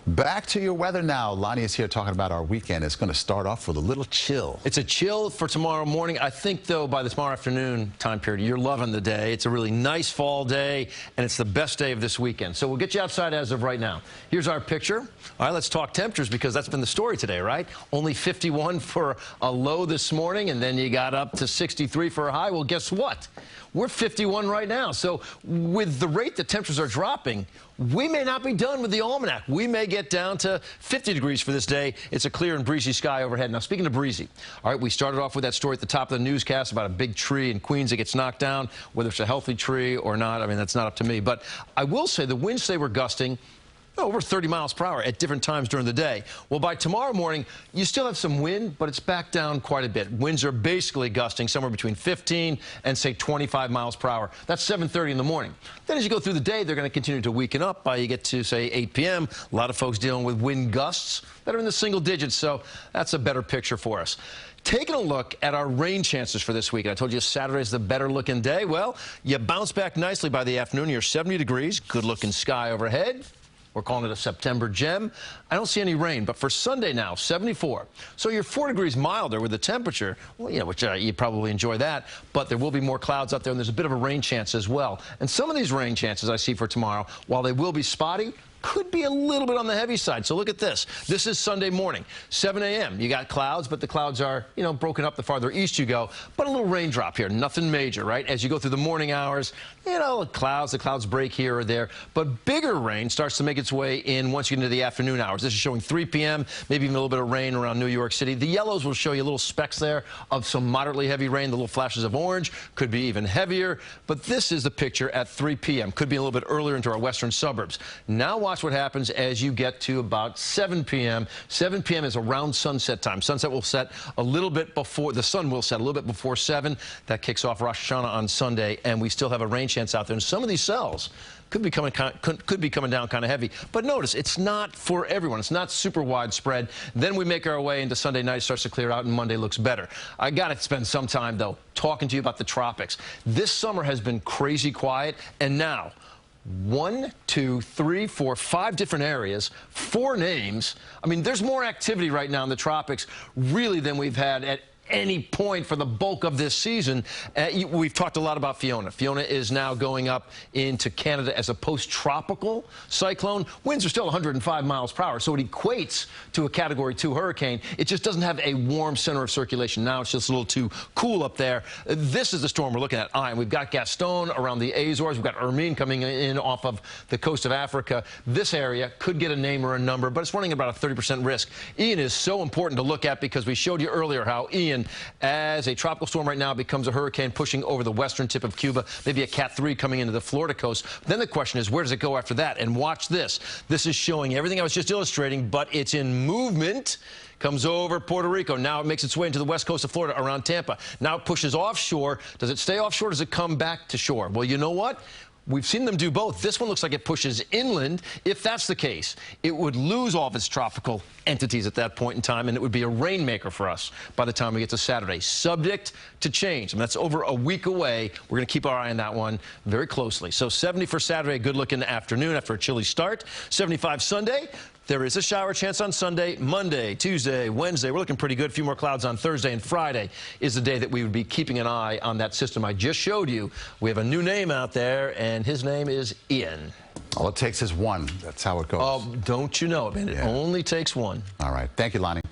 Back to your weather now. Lonnie is here talking about our weekend. It's going to start off with a little chill. It's a chill for tomorrow morning. I think, though, by the tomorrow afternoon time period, you're loving the day. It's a really nice fall day, and it's the best day of this weekend. So we'll get you outside as of right now. Here's our picture. All right, let's talk temperatures because that's been the story today, right? Only 51 for a low this morning, and then you got up to 63 for a high. Well, guess what? We're 51 right now. So with the rate that temperatures are dropping, we may not be done with the almanac. We may get down to 50 degrees for this day. It's a clear and breezy sky overhead. Now, speaking of breezy, all right, we started off with that story at the top of the newscast about a big tree in Queens that gets knocked down, whether it's a healthy tree or not. I mean, that's not up to me. But I will say the winds they were gusting over 30 miles per hour at different times during the day. Well, by tomorrow morning, you still have some wind, but it's back down quite a bit. Winds are basically gusting somewhere between 15 and, say, 25 miles per hour. That's 7:30 in the morning. Then as you go through the day, they're going to continue to weaken up by you get to, say, 8 p.m. A lot of folks dealing with wind gusts that are in the single digits, so that's a better picture for us. Taking a look at our rain chances for this week. I told you Saturday's the better-looking day. Well, you bounce back nicely by the afternoon. You're 70 degrees, good-looking sky overhead. We're calling it a September gem. I don't see any rain, but for Sunday now, 74. So you're 4 degrees milder with the temperature, well, you know, which you probably enjoy that, but there will be more clouds out there, and there's a bit of a rain chance as well. And some of these rain chances I see for tomorrow, while they will be spotty, could be a little bit on the heavy side. So look at this. This is Sunday morning, 7 a.m. You got clouds, but the clouds are, you know, broken up the farther east you go. But a little raindrop here, nothing major, right? As you go through the morning hours, you know, the clouds break here or there. But bigger rain starts to make its way in once you get into the afternoon hours. This is showing 3 p.m., maybe even a little bit of rain around New York City. The yellows will show you little specks there of some moderately heavy rain. The little flashes of orange could be even heavier. But this is the picture at 3 p.m. Could be a little bit earlier into our western suburbs. Now watch what happens as you get to about 7 p.m. 7 p.m. is around sunset time. Sunset will set a little bit before, the sun will set a little bit before 7. That kicks off Rosh Hashanah on Sunday, and we still have a rain chance out there. And some of these cells could be coming down kind of heavy. But notice, it's not for everyone. It's not super widespread. Then we make our way into Sunday night. It starts to clear out, and Monday looks better. I got to spend some time, though, talking to you about the tropics. This summer has been crazy quiet, and now 1, 2, 3, 4, 5 different areas, 4 names. I mean, there's more activity right now in the tropics, really, than we've had at any point for the bulk of this season. We've talked a lot about Fiona. Fiona is now going up into Canada as a post-tropical cyclone. Winds are still 105 miles per hour, so it equates to a Category 2 hurricane. It just doesn't have a warm center of circulation. Now it's just a little too cool up there. This is the storm we're looking at. We've got Gaston around the Azores. We've got Hermine coming in off of the coast of Africa. This area could get a name or a number, but it's running about a 30% risk. Ian is so important to look at because we showed you earlier how Ian, as a tropical storm right now, becomes a hurricane pushing over the western tip of Cuba, maybe a Cat 3 coming into the Florida coast. Then the question is, where does it go after that? And watch this. This is showing everything I was just illustrating, but it's in movement. Comes over Puerto Rico. Now it makes its way into the west coast of Florida around Tampa. Now it pushes offshore. Does it stay offshore? Does it come back to shore? Well, you know what? We've seen them do both. This one looks like it pushes inland. If that's the case, it would lose all of its tropical entities at that point in time, and it would be a rainmaker for us by the time we get to Saturday. Subject to change. I mean, that's over a week away. We're going to keep our eye on that one very closely. So 70 for Saturday, good-looking afternoon after a chilly start. 75 Sunday. There is a shower chance on Sunday, Monday, Tuesday, Wednesday. We're looking pretty good. A few more clouds on Thursday, and Friday is the day that we would be keeping an eye on that system I just showed you. We have a new name out there, and his name is Ian. All it takes is one. That's how it goes. Oh, don't you know it, man? It only takes one. All right. Thank you, Lonnie.